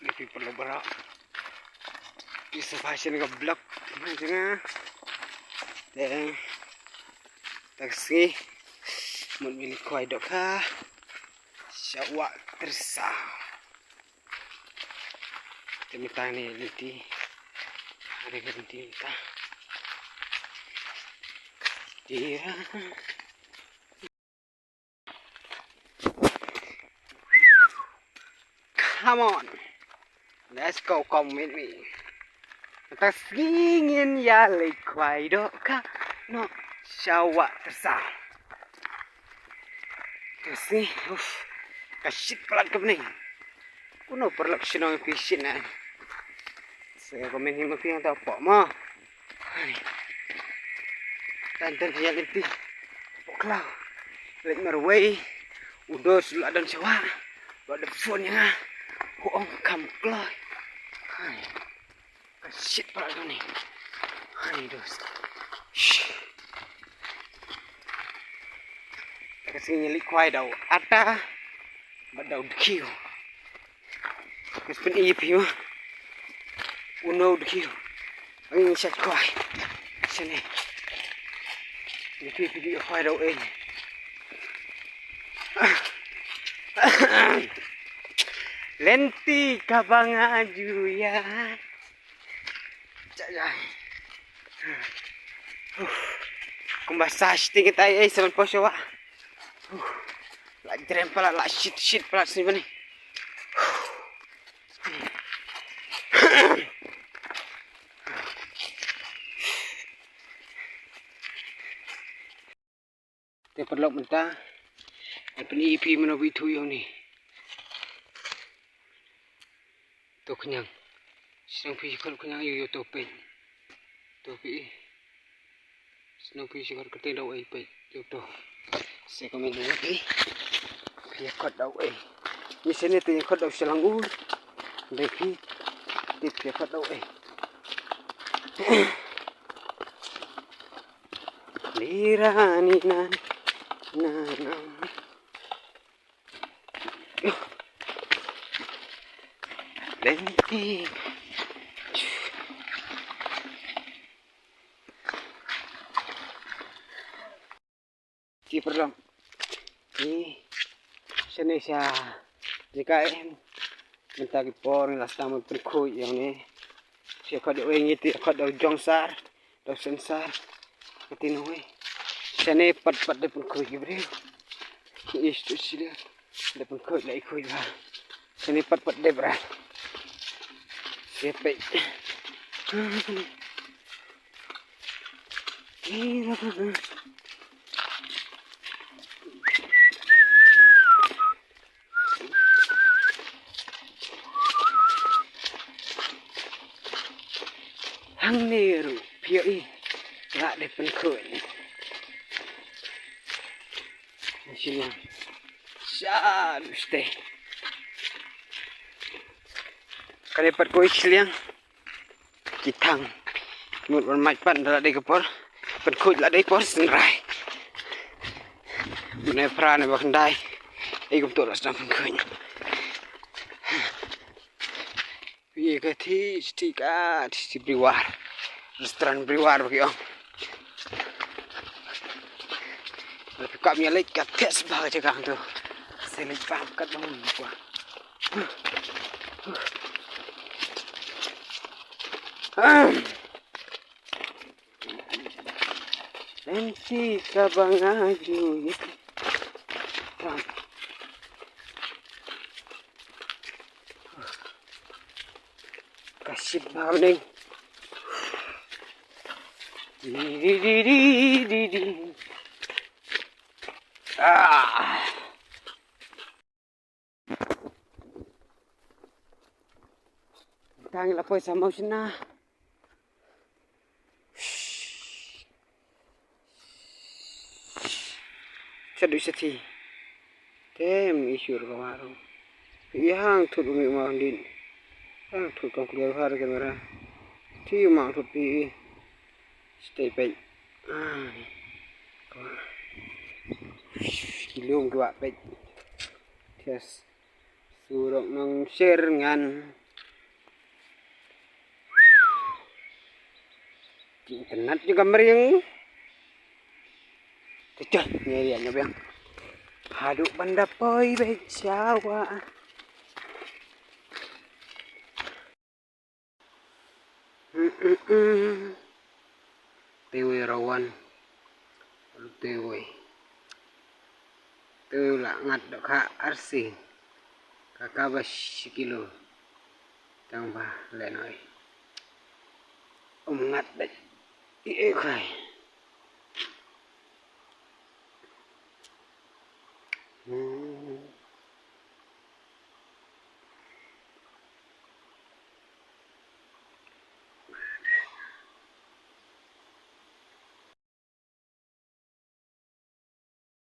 Lebih perlu berak. Bisa fashion ke blok macamnya. Dan taksi memilih kuai doka. Syawak tersah. Minta ni nanti ada ganti minta. Iya. Come on, let's go come with me. Kita ingin ya lekuai doka no syawak tersah. Kasih, kasih pelat ke bening. Kuno perlu senang fishing kan. Saya komen ni mesti yang tahu apa mah. Tantan dia nanti poklau. Let me away. Udah sudah ada sewa. Ada phone nya. Kok kam keloy. Kasih pelat ke bening. Dos. Kasih nyeli kuai dah. Ada badau kiu. Kasih pen ipi mah. Uno dikio, ang set kuai, sini, ipi kuai daw eh. Lenti kabang ajuya, caya. Kumbasas tinggi tayo eh sama poso wa. Lagi terem pala, la shit pala sini bani. Perlu mentah, tapi ipi mana bitu yang ni, tu kenyang, senang pergi kalau kenyang yo topi, senang pergi kalau kita dah ipi, tu, saya kami dulu lagi, pergi kat dah ni sini tu yang kat dah selanggur, lepi, di pergi kat dah lirani nan. Lenti. Si perlu. Ni sini saya jika minta kipor last time berkuy yang ni. Saya kau dah ingin kau dah jongsar, dah sensar, ketinui. Sini pat depan kuy gibre. Istu sila depan kuy lagi kuy lah. Sini pat debra. Siapa? Hang niru pioi nggak depan kuy. Sini, syarus deh. Kalau dapat kuih siliang, kitang, mut bermain pan dah ada kepor, penkuit lah ada kepor senrai. Mana peran yang bakandai, ikut tu ras dalam penkuit. Iya kati, stika, di briwar, restoran briwar bagi om. Kami lagi kat tes bah cakang tu, saya lagi paham kat bangun gua. Nanti kabang aju ya. Kasih balik. Di. Tangi lapoi sama usina. Sadu seti. Tem isyur kemarin. Yang tu umi mandin. Yang tu kau keluar hari kamera. Ti mak tu pi. Stay back. Kilung ke back. Yes. Suruh nang share ngan internet juga meriang. Tuh, nyeriannya bang. Haduk banda poi bejawa. Tewe rawan. Lalu tewe. Tewe lah ngat dok ha arsi. Kakabas kilo. Tambah lenoi. Ngat dek. Iya kai.